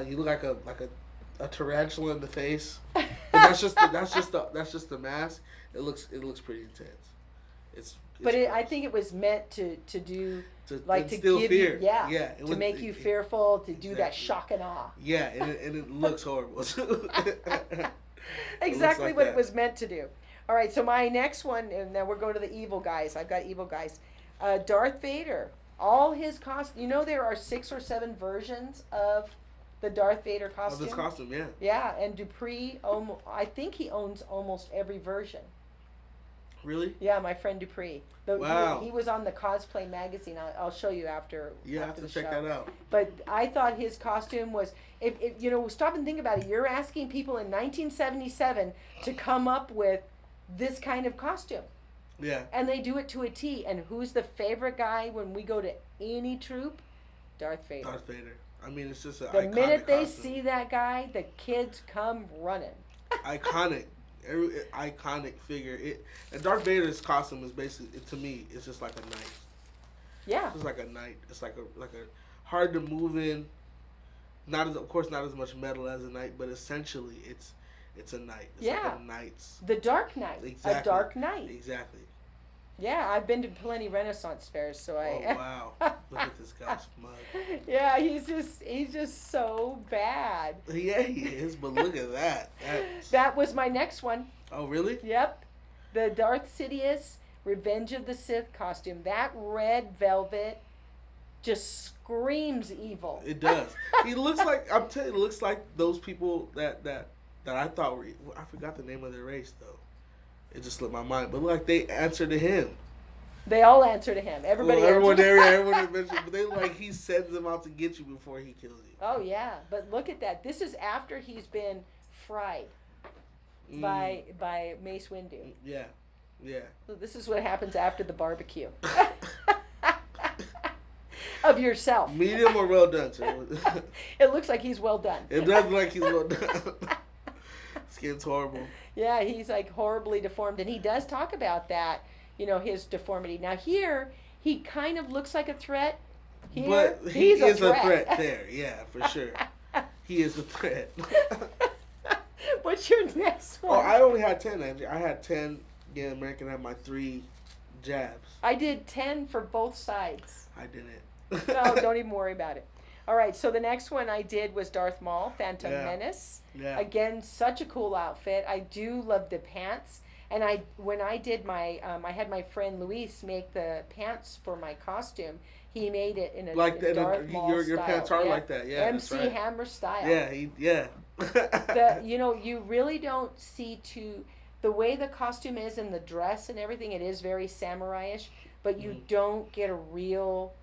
You look like a tarantula in the face. But that's just the mask. It looks pretty intense. I think it was meant to do to give fear. You to make you fearful, to do that shock and awe. Yeah, and it looks horrible. Exactly like what that. It was meant to do. All right, so my next one, and now we're going to the evil guys. I've got evil guys. Darth Vader. All his costumes. There are 6 or 7 versions of the Darth Vader costume. Of this costume, yeah. Yeah, and Dupree, I think he owns almost every version. Really? Yeah, my friend Dupree. Wow. He was on the Cosplay magazine. I'll show you after. You have to check that out. But I thought his costume was, stop and think about it. You're asking people in 1977 to come up with this kind of costume. Yeah. And they do it to a T. And who's the favorite guy when we go to any troop? Darth Vader. Darth Vader. I mean, it's just the minute they see that guy, the kids come running. Iconic. Iconic figure. And Darth Vader's costume is basically, to me, it's just like a knight. Yeah. It's like a knight. It's like a hard to move in. Not as much metal as a knight, but essentially it's a knight. It's like a knight's. The Dark Knight. Exactly. A Dark Knight. Exactly. Yeah, I've been to plenty Renaissance fairs, so Oh wow! Look at this guy's mug. Yeah, he's just so bad. Yeah, he is. But look at that. That was my next one. Oh really? Yep, the Darth Sidious Revenge of the Sith costume. That red velvet just screams evil. It does. He looks like, I'm telling you, it looks like those people that I thought were. I forgot the name of their race though. It just slipped my mind. But look, they answer to him. They all answer to him. Everybody. Everyone eventually. But they he sends them out to get you before he kills you. Oh yeah, but look at that. This is after he's been fried by Mace Windu. Yeah, yeah. So this is what happens after the barbecue. Of yourself. Medium or well done, sir? It looks like he's well done. It does look like he's well done. Skin's horrible. Yeah, he's like horribly deformed, and he does talk about that, his deformity. Now here, he kind of looks like a threat. Here, but he is a threat there, yeah, for sure. He is a threat. What's your next one? Oh, I only only had 10, Angie. I had 10 Native American. I had my 3 jabs. I did 10 for both sides. I didn't. Oh, don't even worry about it. All right, so the next one I did was Darth Maul, Phantom Menace. Yeah. Again, such a cool outfit. I do love the pants. And when I did my, I had my friend Luis make the pants for my costume. He made it in a like Darth Maul your style. pants are like that, yeah. MC right. Hammer style. Yeah, You really don't see the way the costume is and the dress and everything. It is very samurai-ish, but you don't get a real.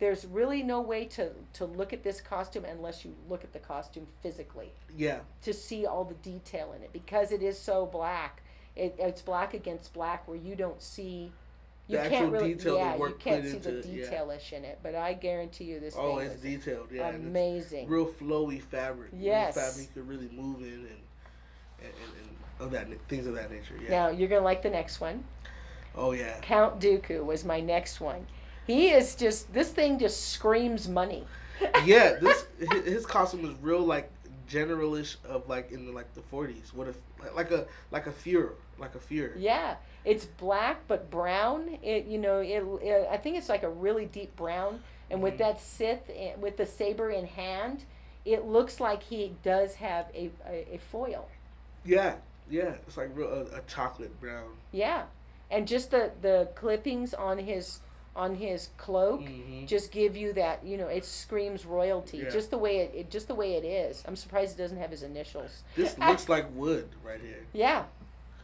There's really no way to look at this costume unless you look at the costume physically. Yeah. To see all the detail in it, because it is so black. It's black against black, where you don't see. You the can't actual really, detail, yeah, the work you can't put see into the detailish in it. But I guarantee you, this thing it's was detailed, yeah. amazing. Real flowy fabric. Yes. Real fabric you could really move in and of that things of that nature. Yeah. Now you're gonna like the next one. Oh yeah. Count Dooku was my next one. He is this thing just screams money. Yeah, his costume is real like generalish of like in the 40s. What if like a Fuhrer. Yeah, it's black but brown. I think it's like a really deep brown, and with that Sith with the saber in hand, it looks like he does have a foil. Yeah, it's like real a chocolate brown. Yeah, and just the clippings on his cloak just give you that, it screams royalty. Yeah. Just the way it is. I'm surprised it doesn't have his initials. This looks like wood right here.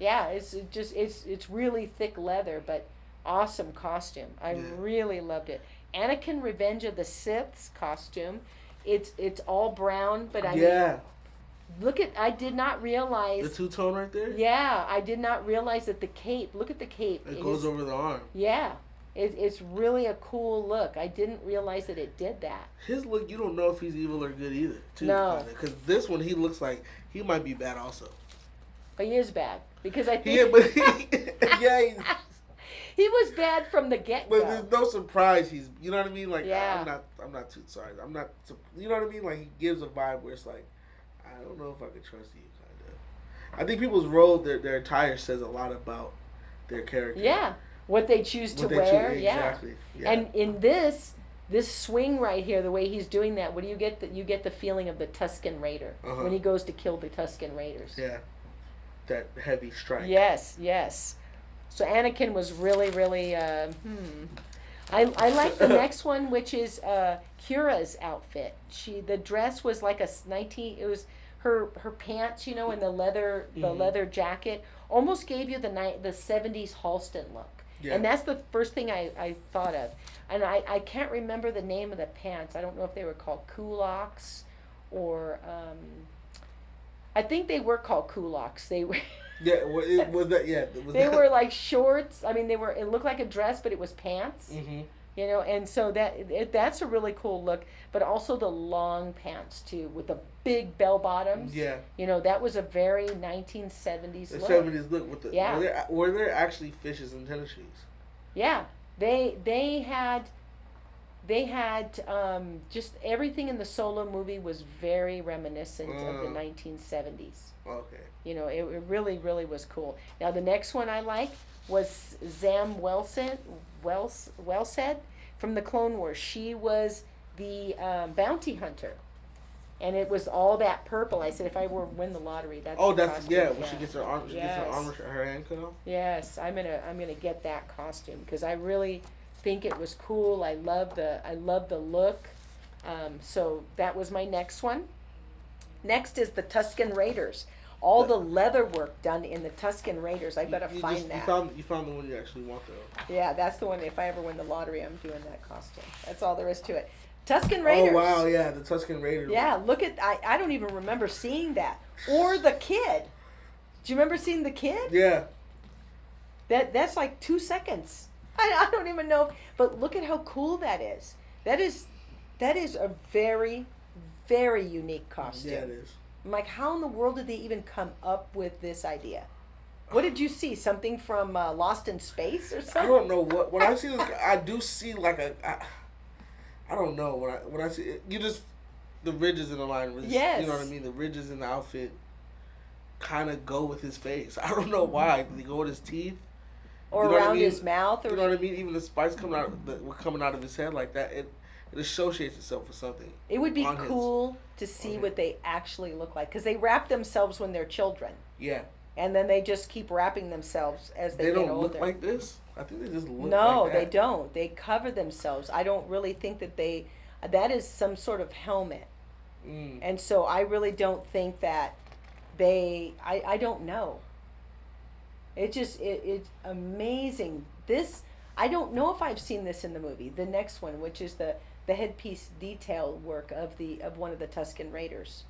Yeah, it's really thick leather, but awesome costume. I really loved it. Anakin Revenge of the Sith's costume. It's all brown, but I mean, I did not realize the two-tone right there. Yeah, I did not realize that the cape. Look at the cape. It goes over the arm. Yeah. It's really a cool look. I didn't realize that it did that. His look, you don't know if he's evil or good either. Too, no. Because this one, he looks like he might be bad also. But he is bad. Because I think... he was bad from the get-go. But there's no surprise he's... You know what I mean? Like, yeah. I'm not too sorry. I'm not... You know what I mean? Like, he gives a vibe where it's like, I don't know if I can trust you, kind of. I think people's robe, their attire says a lot about their character. Yeah. What they choose to wear, exactly. Yeah. And in this swing right here, the way he's doing that, what do you get? You get the feeling of the Tusken Raider when he goes to kill the Tusken Raiders. Yeah, that heavy strike. Yes. So Anakin was really, really. I like the next one, which is Kira's outfit. The dress was like It was her pants, and the leather jacket almost gave you the 70s Halston look. Yeah. And that's the first thing I thought of. And I can't remember the name of the pants. I don't know if they were called culottes or... I think they were called culottes. They were... Yeah, was that... Yeah. They were like shorts. I mean, it looked like a dress, but it was pants. Mm-hmm. And so that's a really cool look. But also the long pants, too, with the big bell bottoms. Yeah. That was a very 1970s look. The 70s look. With the, were there actually fishes and tennis shoes? Yeah. They had just everything in the Solo movie was very reminiscent of the 1970s. Okay. It really, really was cool. Now, the next one I like was Zam Wellstead from the Clone Wars. She was the bounty hunter, and it was all that purple. I said, if I were to win the lottery, that's when she gets her arm, her hand cut off. Yes, I'm gonna get that costume because I really think it was cool. I love the look. So that was my next one. Next is the Tusken Raiders. All the leather work done in the Tusken Raiders. I better find that. You found the one you actually want, though. Yeah, that's the one. If I ever win the lottery, I'm doing that costume. That's all there is to it. Tusken Raiders. Oh, wow, yeah, the Tusken Raiders. Yeah, look at... I don't even remember seeing that. Or the kid. Do you remember seeing the kid? Yeah. That's like 2 seconds. I don't even know. But look at how cool that is. That is a very, very unique costume. Yeah, it is. I'm like, how in the world did they even come up with this idea? What did you see? Something from Lost in Space or something? I don't know what. When I see this, I do see like I don't know when I see it, the ridges in the line. Yes. You know what I mean? The ridges in the outfit. kind of go with his face. I don't know why. Did they go with his teeth? Or you know around his mouth? Or you know what I mean? Even the spikes were coming out of his head like that. It associates itself with something. It would be cool to see what they actually look like. Because they wrap themselves when they're children. Yeah. And then they just keep wrapping themselves as they get older. They don't look like this? I think they just look like that. No, they don't. They cover themselves. I don't really think that that is some sort of helmet. And so I really don't think that I don't know. It's amazing. I don't know if I've seen this in the movie. The next one, which is the headpiece detail work of one of the Tusken Raiders.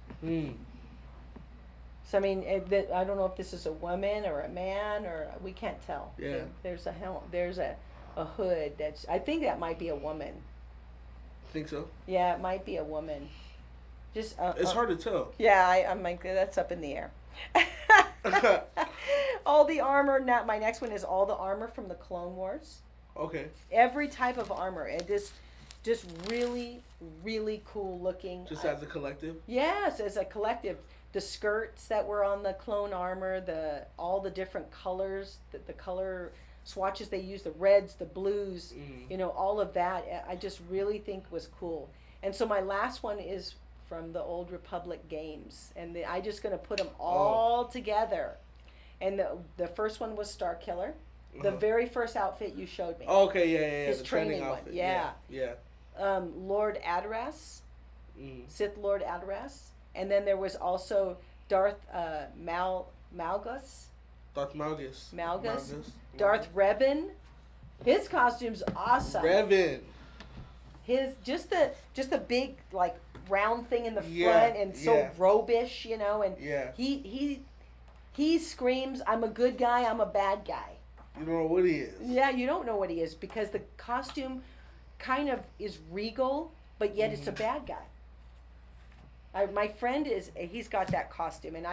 So I mean, I don't know if this is a woman or a man, or we can't tell. Yeah. There's a helmet. There's a hood. I think that might be a woman. Think so? Yeah, it might be a woman. Just it's hard to tell. Yeah, I'm like, that's up in the air. All the armor. Now my next one is all the armor from the Clone Wars. Okay. Every type of armor. And just really, really cool looking. Just as a collective? Yes, as a collective. The skirts that were on the clone armor, all the different colors, the color swatches they used, the reds, the blues, all of that, I just really think was cool. And so my last one is from the Old Republic games, and I'm just going to put them all together. And the first one was Starkiller, the very first outfit you showed me. Okay, yeah. His the training one, outfit. yeah. Lord Adoras, Sith Lord Adoras. And then there was also Darth Malgus. Darth Malgus. Darth Revan. His costume's awesome. Revan. His just the big like round thing in the front and so robish, and he screams, "I'm a good guy, I'm a bad guy." You don't know what he is. Yeah, you don't know what he is because the costume kind of is regal, but yet it's a bad guy. My friend he's got that costume, and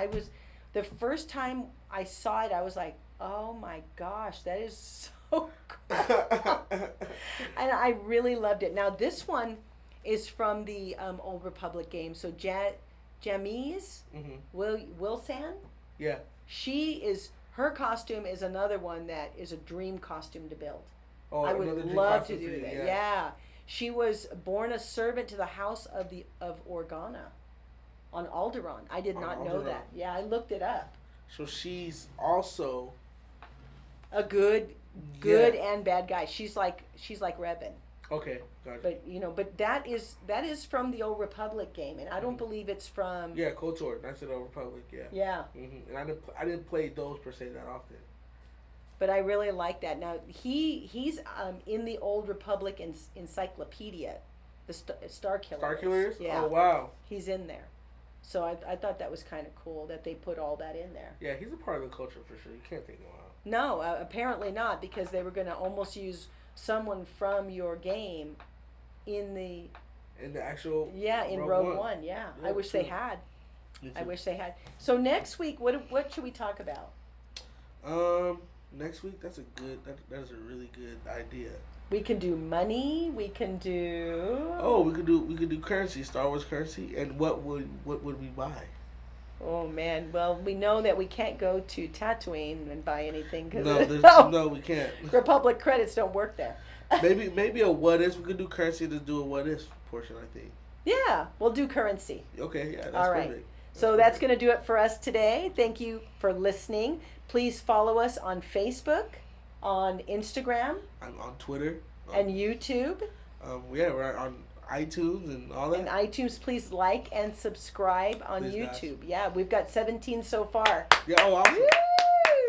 the first time I saw it, I was like, oh my gosh, that is so cool. And I really loved it. Now this one is from the Old Republic game. So Jamise Wilsan. Yeah. Her costume is another one that is a dream costume to build. Oh, I would love to do that. Yeah. She was born a servant to the house of Organa on Alderaan. I did not know that. Yeah, I looked it up. So she's also a good and bad guy. She's like Revan. Okay, gotcha. But that is from the Old Republic game, and I don't believe it's from. Yeah, KOTOR. That's the Old Republic. Yeah. Yeah. And I didn't play those per se that often. But I really like that. Now he's in the Old Republic encyclopedia, the Starkiller. Starkillers? Yeah. Oh wow. He's in there, so I thought that was kind of cool that they put all that in there. Yeah, he's a part of the culture for sure. You can't take him out. No, apparently not, because they were going to almost use someone from your game in the actual in Rogue One. Yeah, I wish they had. I wish they had. So next week, what should we talk about? Next week, that is a really good idea. We can do money. We can do. Oh, we could do currency, Star Wars currency, and what would we buy? Oh man, well we know that we can't go to Tatooine and buy anything because no, we can't. Republic credits don't work there. maybe a what if. We could do currency to do a what if portion, I think. Yeah, we'll do currency. Okay, yeah, that's all right. Perfect. That's going to do it for us today. Thank you for listening. Please follow us on Facebook, on Instagram. I'm on Twitter. And YouTube. We're on iTunes and all that. And iTunes, please like and subscribe on YouTube. Guys. Yeah, we've got 17 so far. Yeah, oh, awesome.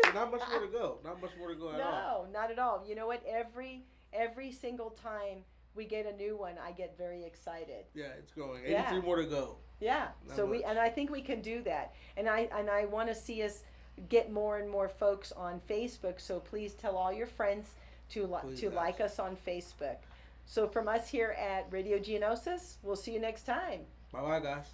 So not much more to go. Not much more to go at all. No, not at all. You know what? Every single time we get a new one, I get very excited. Yeah, it's growing. 83 more to go. Yeah. I think we can do that. And I want to see us get more and more folks on Facebook. So please tell all your friends to like us on Facebook. So from us here at Radio Geonosis, we'll see you next time. Bye-bye, guys.